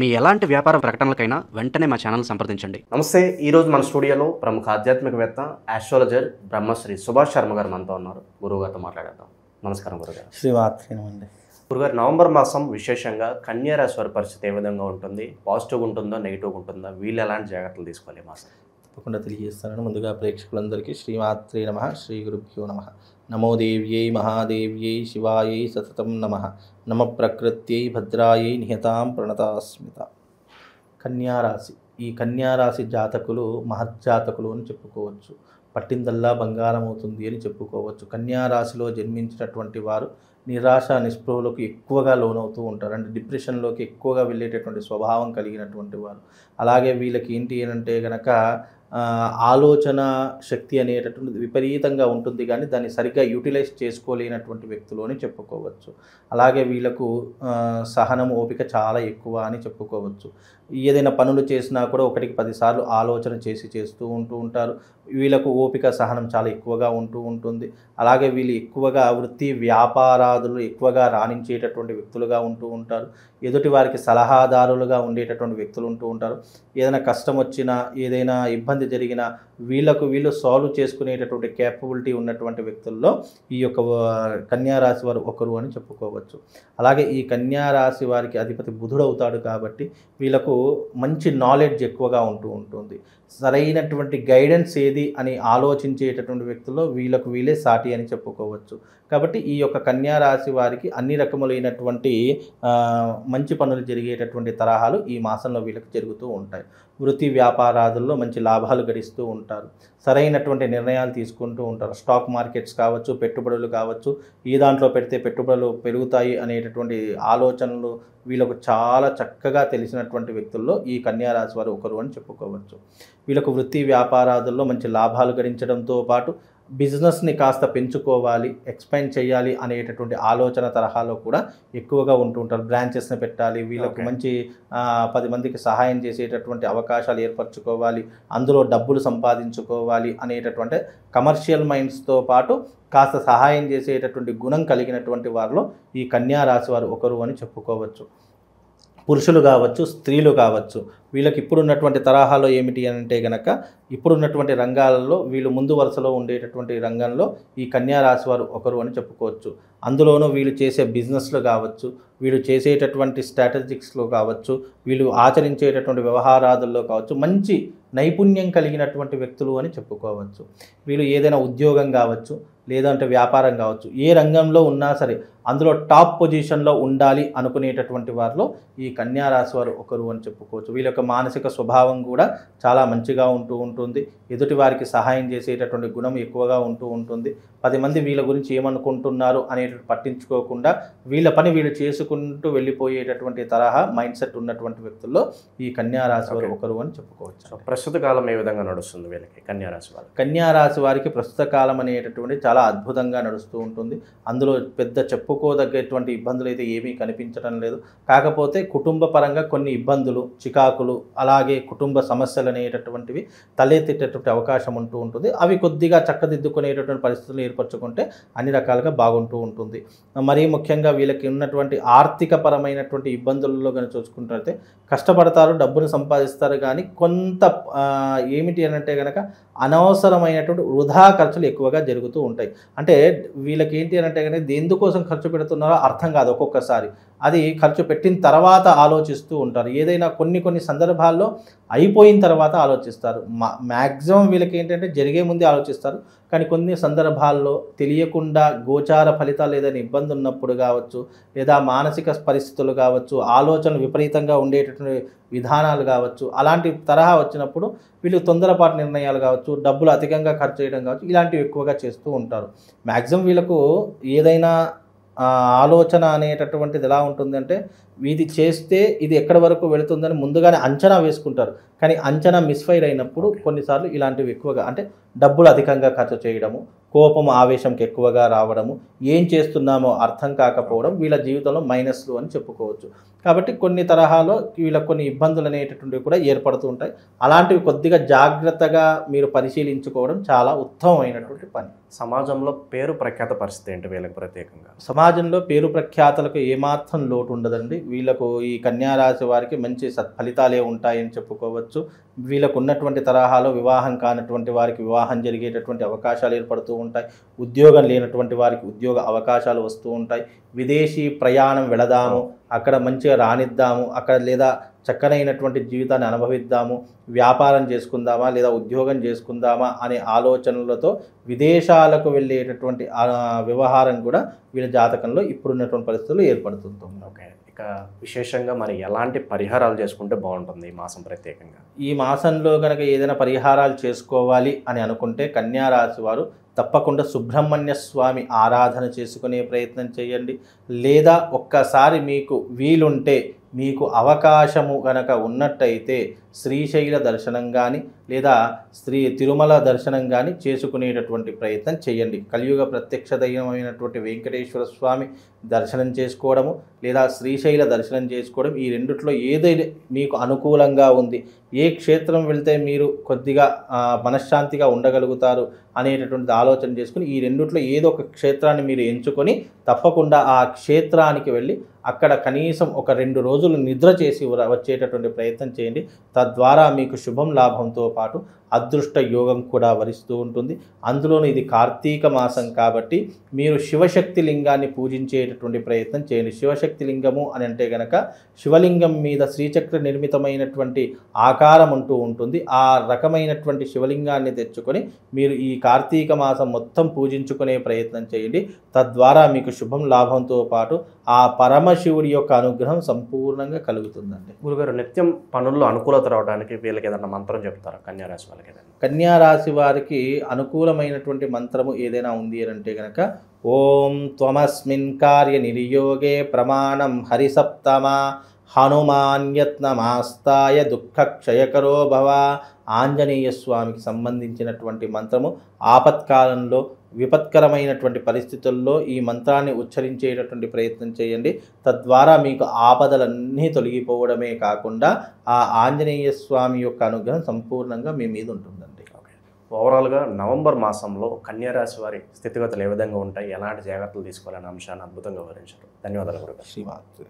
మీ ఎలాంటి వ్యాపార ప్రకటనలకైనా వెంటనే మా ఛానల్ సంప్రదించండి. నమస్తే. ఈరోజు మన స్టూడియోలో ప్రముఖ ఆధ్యాత్మికవేత్త ఆస్ట్రాలజర్ బ్రహ్మశ్రీ సుభాష్ శర్మ గారు మనతో ఉన్నారు. గురువుగారితో మాట్లాడేద్దాం. నమస్కారం గురుగారు. శ్రీమాత్రేనమండి. గురుగారు, నవంబర్ మాసం విశేషంగా కన్యా రాశి వారి పరిస్థితి ఏ విధంగా ఉంటుంది? పాజిటివ్గా ఉంటుందా, నెగిటివ్గా ఉంటుందా? వీళ్ళు ఎలాంటి జాగ్రత్తలు తీసుకోవాలి మాసం? తప్పకుండా తెలియజేస్తానని ముందుగా ప్రేక్షకులందరికీ శ్రీమాత్రే నమః, శ్రీ గురుభ్యో నమః. నమో దేవ్యై మహాదేవ్యై శివాయై సతతం నమః. నమ ప్రకృత్యై భద్రాయై నిహతాం ప్రణతాస్మిత. కన్యారాశి. ఈ కన్యారాశి జాతకులు మహజ్జాతకులు అని చెప్పుకోవచ్చు. పట్టిందల్లా బంగారం అవుతుంది అని చెప్పుకోవచ్చు. కన్యారాశిలో జన్మించినటువంటి వారు నిరాశ నిస్పృహలకు ఎక్కువగా లోనవుతూ ఉంటారు. అంటే డిప్రెషన్లోకి ఎక్కువగా వెళ్ళేటటువంటి స్వభావం కలిగినటువంటి వారు. అలాగే వీళ్ళకి ఏంటి అంటే కనుక ఆలోచన శక్తి అనేటటువంటిది విపరీతంగా ఉంటుంది, కానీ దాన్ని సరిగ్గా యూటిలైజ్ చేసుకోలేనటువంటి వ్యక్తులు అని చెప్పుకోవచ్చు. అలాగే వీళ్ళకు సహనం, ఓపిక చాలా ఎక్కువ అని చెప్పుకోవచ్చు. ఏదైనా పనులు చేసినా కూడా 1కి 10 సార్లు ఆలోచన చేస్తూ ఉంటారు. వీళ్ళకు ఓపిక, సహనం చాలా ఎక్కువగా ఉంటుంది. అలాగే వీళ్ళు ఎక్కువగా వృత్తి వ్యాపారాదులు ఎక్కువగా రాణించేటటువంటి వ్యక్తులుగా ఉంటారు. ఎదుటి వారికి సలహాదారులుగా ఉండేటటువంటి వ్యక్తులు ఉంటారు. ఏదైనా కష్టం వచ్చినా, ఏదైనా ఇబ్బంది జరిగినా వీళ్ళు సాల్వ్ చేసుకునేటటువంటి క్యాపబిలిటీ ఉన్నటువంటి వ్యక్తుల్లో ఈ యొక్క కన్యారాశి వారు ఒకరు అని చెప్పుకోవచ్చు. అలాగే ఈ కన్యారాశి వారికి అధిపతి బుధుడు అవుతాడు కాబట్టి వీళ్ళకు మంచి నాలెడ్జ్ ఎక్కువగా ఉంటుంది. సరైనటువంటి గైడెన్స్ ఏది అని ఆలోచించేటటువంటి వ్యక్తుల్లో వీళ్ళకు వీళ్ళే సాటి అని చెప్పుకోవచ్చు. కాబట్టి ఈ యొక్క కన్యారాశి వారికి అన్ని రకములైనటువంటి మంచి పనులు జరిగేటటువంటి తరహాలు ఈ మాసంలో వీళ్ళకి జరుగుతూ ఉంటాయి. వృత్తి వ్యాపారాదుల్లో మంచి లాభాలు గడిస్తూ ఉంటారు. సరైనటువంటి నిర్ణయాలు తీసుకుంటూ ఉంటారు. స్టాక్ మార్కెట్స్ కావచ్చు, పెట్టుబడులు కావచ్చు, ఈ దాంట్లో పెడితే పెట్టుబడులు పెరుగుతాయి అనేటటువంటి ఆలోచనలు వీళ్ళకు చాలా చక్కగా తెలిసినటువంటి వ్యక్తుల్లో ఈ కన్యారాశి వారు ఒకరు అని చెప్పుకోవచ్చు. వీళ్ళకు వృత్తి వ్యాపారాదుల్లో మంచి లాభాలు గడించడంతో పాటు బిజినెస్ని కాస్త పెంచుకోవాలి, ఎక్స్పాండ్ చేయాలి అనేటటువంటి ఆలోచన తరహాలో కూడా ఎక్కువగా ఉంటారు. బ్రాంచెస్ని పెట్టాలి, వీళ్ళకు మంచి 10 మందికి సహాయం చేసేటటువంటి అవకాశాలు ఏర్పరచుకోవాలి, అందులో డబ్బులు సంపాదించుకోవాలి అనేటటువంటి కమర్షియల్ మైండ్స్తో పాటు కాస్త సహాయం చేసేటటువంటి గుణం కలిగినటువంటి వారిలో ఈ కన్యారాశి వారు ఒకరు అని చెప్పుకోవచ్చు. పురుషులు కావచ్చు, స్త్రీలు కావచ్చు, వీళ్ళకి ఇప్పుడున్నటువంటి తరహాలో ఏమిటి అంటే కనుక ఇప్పుడున్నటువంటి రంగాలలో వీళ్ళు ముందు వరుసలో ఉండేటటువంటి రంగంలో ఈ కన్యారాశి వారు ఒకరు అని చెప్పుకోవచ్చు. అందులోనూ వీళ్ళు చేసే బిజినెస్లు కావచ్చు, వీళ్ళు చేసేటటువంటి స్ట్రాటజిక్స్లో కావచ్చు, వీళ్ళు ఆచరించేటటువంటి వ్యవహారాదుల్లో కావచ్చు మంచి నైపుణ్యం కలిగినటువంటి వ్యక్తులు అని చెప్పుకోవచ్చు. వీళ్ళు ఏదైనా ఉద్యోగం కావచ్చు, లేదంటే వ్యాపారం కావచ్చు, ఏ రంగంలో ఉన్నా సరే అందులో టాప్ పొజిషన్లో ఉండాలి అనుకునేటటువంటి వారిలో ఈ కన్యారాశి వారు ఒకరు అని చెప్పుకోవచ్చు. వీళ్ళ యొక్క మానసిక స్వభావం కూడా చాలా మంచిగా ఉంటుంది. ఎదుటి వారికి సహాయం చేసేటటువంటి గుణం ఎక్కువగా ఉంటుంది. 10 మంది వీళ్ళ గురించి ఏమనుకుంటున్నారు అనేటువంటి పట్టించుకోకుండా వీళ్ళ పని వీళ్ళు చేసుకుంటూ వెళ్ళిపోయేటటువంటి తరహా మైండ్ సెట్ ఉన్నటువంటి వ్యక్తుల్లో ఈ కన్యారాశి వారు ఒకరు అని చెప్పుకోవచ్చు. ప్రస్తుత కాలం ఏ విధంగా నడుస్తుంది వీళ్ళకి కన్యారాశి వారు? కన్యారాశి వారికి ప్రస్తుత కాలం అనేటటువంటి చాలా అద్భుతంగా నడుస్తూ ఉంటుంది. అందులో పెద్ద చెప్పుకోదగ్గటువంటి ఇబ్బందులు అయితే ఏమీ కనిపించడం లేదు. కాకపోతే కుటుంబ పరంగా కొన్ని ఇబ్బందులు, చికాకులు, అలాగే కుటుంబ సమస్యలు అనేటటువంటివి తలెత్తేటటువంటి అవకాశం ఉంటుంది. అవి కొద్దిగా చక్కదిద్దుకునేటటువంటి పరిస్థితులు ఏర్పరచుకుంటే అన్ని రకాలుగా బాగుంటూ ఉంటుంది. మరీ ముఖ్యంగా వీళ్ళకి ఉన్నటువంటి ఆర్థిక పరమైనటువంటి ఇబ్బందులలో కానీ చూసుకుంటే కష్టపడతారు, డబ్బును సంపాదిస్తారు, కానీ కొంత ఏమిటి అని అంటే కనుక అనవసరమైనటువంటి వృధా ఖర్చులు ఎక్కువగా జరుగుతూ ఉంటాయి. అంటే వీళ్ళకి ఏంటి అని అంటే కనుక ఎందుకోసం ఖర్చు పెడుతున్నారో అర్థం కాదు. ఒక్కొక్కసారి అది ఖర్చు పెట్టిన తర్వాత ఆలోచిస్తూ ఉంటారు. ఏదైనా కొన్ని సందర్భాల్లో అయిపోయిన తర్వాత ఆలోచిస్తారు. మ్యాక్సిమం వీళ్ళకి ఏంటంటే జరిగే ముందే ఆలోచిస్తారు, కానీ కొన్ని సందర్భాల్లో తెలియకుండా గోచార ఫలితాలు ఏదైనా ఇబ్బంది ఉన్నప్పుడు కావచ్చు, లేదా మానసిక పరిస్థితులు కావచ్చు, ఆలోచనలు విపరీతంగా ఉండేటటువంటి విధానాలు కావచ్చు, అలాంటి తరహా వచ్చినప్పుడు వీళ్ళు తొందరపాటు నిర్ణయాలు కావచ్చు, డబ్బులు అధికంగా ఖర్చు చేయడం కావచ్చు, ఇలాంటివి ఎక్కువగా చేస్తూ ఉంటారు. మ్యాక్సిమం వీళ్ళకు ఏదైనా ఆలోచన అనేటటువంటిది ఎలా ఉంటుందంటే ఇది చేస్తే ఇది ఎక్కడి వరకు వెళుతుందని ముందుగానే అంచనా వేసుకుంటారు. కానీ అంచనా మిస్ఫైర్ అయినప్పుడు కొన్నిసార్లు ఇలాంటివి ఎక్కువగా అంటే డబ్బులు అధికంగా ఖర్చు చేయడము, కోపం ఆవేశంకి ఎక్కువగా రావడము, ఏం చేస్తున్నామో అర్థం కాకపోవడం వీళ్ళ జీవితంలో మైనస్లు అని చెప్పుకోవచ్చు. కాబట్టి కొన్ని తరహాలో వీళ్ళకి కొన్ని ఇబ్బందులు అనేటటువంటివి కూడా ఏర్పడుతూ ఉంటాయి. అలాంటివి కొద్దిగా జాగ్రత్తగా మీరు పరిశీలించుకోవడం చాలా ఉత్తమమైనటువంటి పని. సమాజంలో పేరు ప్రఖ్యాత పరిస్థితి ఏంటి వీళ్ళకి ప్రత్యేకంగా? సమాజంలో పేరు ప్రఖ్యాతలకు ఏమాత్రం లోటు ఉండదండి. వీళ్ళకు ఈ కన్యా రాశి వారికి మంచి సత్ఫలితాలే ఉంటాయని చెప్పుకోవచ్చు. వీళ్ళకు ఉన్నటువంటి తరహాలో వివాహం కానటువంటి వారికి వివాహం జరిగేటటువంటి అవకాశాలు ఏర్పడుతూ ఉంటాయి. ఉద్యోగం లేనటువంటి వారికి ఉద్యోగ అవకాశాలు వస్తూ ఉంటాయి. విదేశీ ప్రయాణం వెళదాము, అక్కడ మంచిగా రాణిద్దాము, అక్కడ లేదా చక్కనైనటువంటి జీవితాన్ని అనుభవిద్దాము, వ్యాపారం చేసుకుందామా లేదా ఉద్యోగం చేసుకుందామా అనే ఆలోచనలతో విదేశాలకు వెళ్ళేటటువంటి వ్యవహారం కూడా వీళ్ళ జాతకంలో ఇప్పుడున్నటువంటి పరిస్థితులు ఏర్పడుతుంటుంది. ఓకే, ఇక విశేషంగా మరి ఎలాంటి పరిహారాలు చేసుకుంటే బాగుంటుంది ఈ మాసం ప్రత్యేకంగా? ఈ మాసంలో కనుక ఏదైనా పరిహారాలు చేసుకోవాలి అని అనుకుంటే కన్యా రాశి వారు తప్పకుండా సుబ్రహ్మణ్య స్వామి ఆరాధన చేసుకునే ప్రయత్నం చేయండి. లేదా ఒక్కసారి మీకు వీలుంటే, మీకు అవకాశము కనుక ఉన్నట్టయితే శ్రీశైల దర్శనం కానీ లేదా తిరుమల దర్శనం కానీ చేసుకునేటటువంటి ప్రయత్నం చేయండి. కలియుగ ప్రత్యక్ష దైవమైనటువంటి వెంకటేశ్వర స్వామి దర్శనం చేసుకోవడము లేదా శ్రీశైల దర్శనం చేసుకోవడం, ఈ రెండిట్లో ఏదైనా మీకు అనుకూలంగా ఉంది, ఏ క్షేత్రం వెళ్తే మీరు కొద్దిగా మనశ్శాంతిగా ఉండగలుగుతారు అనేటటువంటి ఆలోచన చేసుకుని ఈ రెండిట్లో ఏదో ఒక క్షేత్రాన్ని మీరు ఎంచుకొని తప్పకుండా ఆ క్షేత్రానికి వెళ్ళి అక్కడ కనీసం ఒక 2 రోజులు నిద్ర చేసి వచ్చేటటువంటి ప్రయత్నం చేయండి. తద్వారా మీకు శుభం లాభంతో పాటు అదృష్ట యోగం కూడా వరిస్తూ ఉంటుంది. అందులోనూ ఇది కార్తీక మాసం కాబట్టి మీరు శివశక్తి లింగాన్ని పూజించేటటువంటి ప్రయత్నం చేయండి. శివశక్తి లింగము అని అంటే కనుక శివలింగం మీద శ్రీచక్ర నిర్మితమైనటువంటి ఆకారం అంటూ ఉంటుంది. ఆ రకమైనటువంటి శివలింగాన్ని తెచ్చుకొని మీరు ఈ కార్తీక మాసం మొత్తం పూజించుకునే ప్రయత్నం చేయండి. తద్వారా మీకు శుభం లాభంతో పాటు ఆ పరమశివుడి యొక్క అనుగ్రహం సంపూర్ణంగా కలుగుతుందండి. గురుగారు, నిత్యం పనుల్లో అనుకూలత రావడానికి వీళ్ళకి ఏదైనా మంత్రం చెప్తారా కన్యా రాశి వాళ్ళకి? ఏదైనా కన్యా రాశి వారికి అనుకూలమైనటువంటి మంత్రము ఏదైనా ఉంది అని అంటే కనుక ఓం త్వమస్మిన్ కార్య నిర్యోగే ప్రమాణం హరిసప్తమా హనుమాన్యత్నమాస్తాయ దుఃఖక్షయకరో భవ. ఆంజనేయ స్వామికి సంబంధించినటువంటి మంత్రము. ఆపత్కాలంలో విపత్కరమైనటువంటి పరిస్థితుల్లో ఈ మంత్రాన్ని ఉచ్చరించేటటువంటి ప్రయత్నం చేయండి. తద్వారా మీకు ఆపదలన్నీ తొలగిపోవడమే కాకుండా ఆ ఆంజనేయ స్వామి యొక్క అనుగ్రహం సంపూర్ణంగా మీ మీద ఉంటుందండి. ఓవరాల్గా నవంబర్ మాసంలో కన్యా రాశి వారి స్థితిగతులు ఏ విధంగా ఉంటాయి, ఎలాంటి జాగ్రత్తలు తీసుకోవాలనే అంశాన్ని అద్భుతంగా వివరించారు. ధన్యవాదాలు గురుగారు. శ్రీమాత్రే.